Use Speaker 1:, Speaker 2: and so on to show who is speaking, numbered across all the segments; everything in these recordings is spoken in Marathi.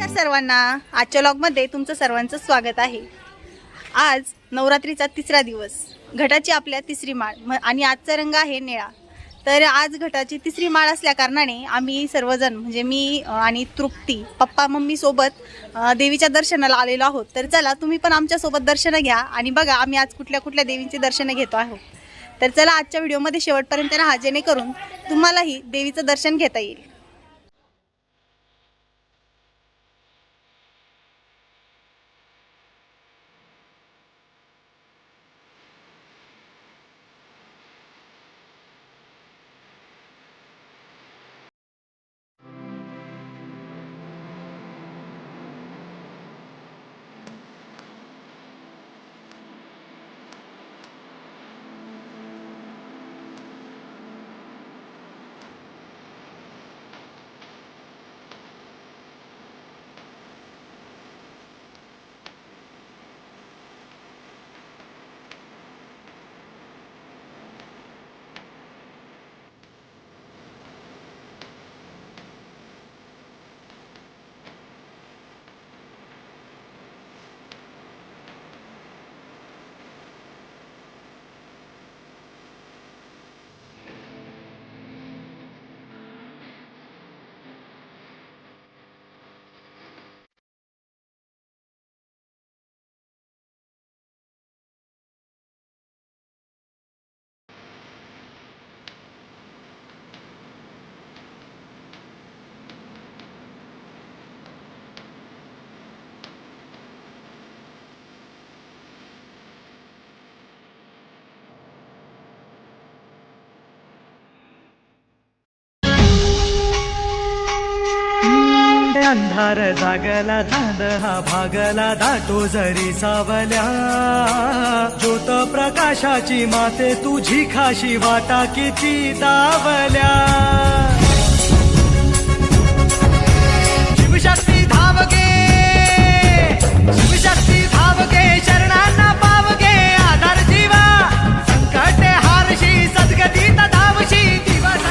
Speaker 1: नमस्कार सर्वांना, आजच्या व्लॉगमध्ये तुमचं सर्वांचं स्वागत आहे। आज नवरात्रीचा तिसरा दिवस, घटाची आपल्या तिसरी माळ आणि आजचा रंग आहे निळा। तर आज घटाची तिसरी माळ असल्या कारणाने आम्ही सर्वजण म्हणजे मी आणि तृप्ती पप्पा मम्मी सोबत देवीच्या दर्शनाला आलेलो आहोत। तर चला तुम्ही पण आमच्या सोबत दर्शन घ्या आणि बघा आम्ही आज कुठल्या कुठल्या देवींची दर्शन घेतो आहोत। तर चला आजच्या व्हिडिओमध्ये शेवटपर्यंत राहा, जेणेकरून तुम्हालाही देवीचं दर्शन घेता येईल।
Speaker 2: अंधार जागला धांद हा भागला दाटो जरी सावल्या, ज्योत प्रकाशाची माते तुझी खाशी वाटा किती दावल्या। शिवशक्ती धावगे, शिवशक्ती धावगे, शरणांना पावगे आधार जीवा, संकट हारशी सद्गतीत धावशी दिवस।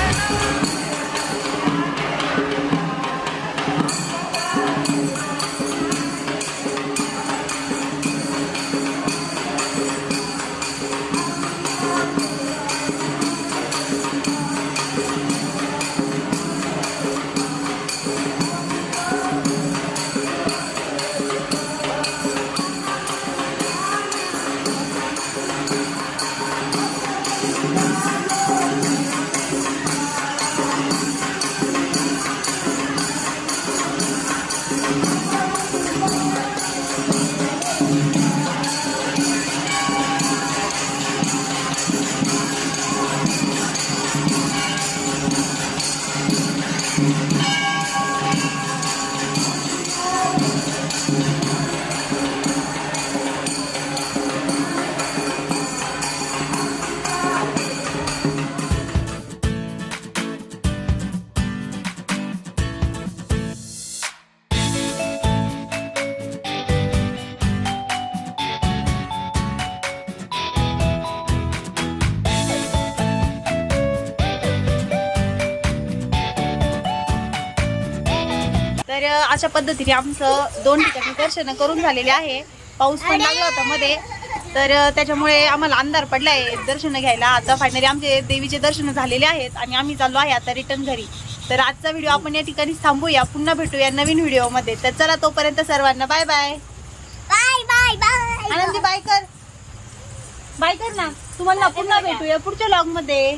Speaker 1: तर अशा पद्धतीने आमचं 2 ठिकाणी दर्शन करून झालेले आहे। पाऊस पण लागला होता मध्ये, तर त्याच्यामुळे आम्हाला अंधार पडलाय दर्शन घ्यायला। आता फायनली आमचे देवीचे दर्शन झालेले आहेत आणि आम्ही चाललो आहे आता रिटर्न घरी। तर आजचा व्हिडिओ आपण या ठिकाणी थांबूया, पुन्हा भेटूया नवीन व्हिडिओमध्ये। तर चला तोपर्यंत सर्वांना bye bye
Speaker 3: bye bye bye.
Speaker 1: आनंदी बाय कर, बाय कर ना। तुम्हाला पुन्हा भेटूया पुढच्या व्लॉग मध्ये।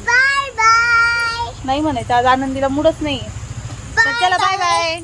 Speaker 3: बाय बाय
Speaker 1: नाही म्हणायचं, आज आनंदीला मूडच नाही। तर चला बाय बाय।